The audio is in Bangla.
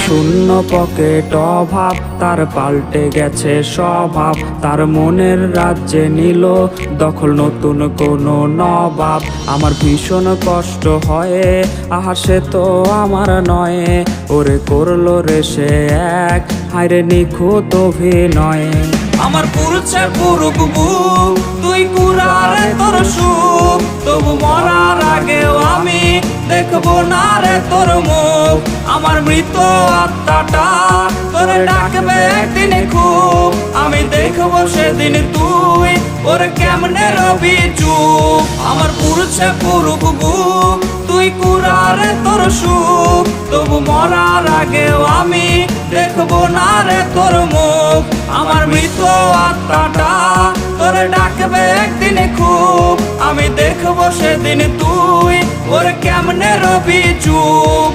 শূন্য পকেট অভাব, তার পাল্টে গেছে স্বভাব। তার মনের রাজ্যে নিল দখল নতুন কোনো নবাব। আমার ভীষণ কষ্ট হয়, আহা সে তো আমার নয়। ওরে করলো রে সে এক, হায়রে নিখুঁত অভিনয়। আমার পুরুষে পুরুক বুক, তুই কুড়ারে তোর সুখ। তবু মরার আগেও আমি দেখবো না রে তোর মুখ। আমার মৃত আত্মাটা তোরে ডাকবে একদিন খুব। আমি দেখবো সেদিন তুই ওরে কেমনে রবি চুপ। আমার পুরুষে পুরুক বুক, তুই কুড়ারে তোর সুখ। তবু মরার আগেও আমি দেখবো না রে তোর মুখ। আমার মৃত আত্মাটা তোরে ডাকবে একদিন খুব। আমি দেখবো সেদিন তুই ওরে কেমনে রবি চুপ।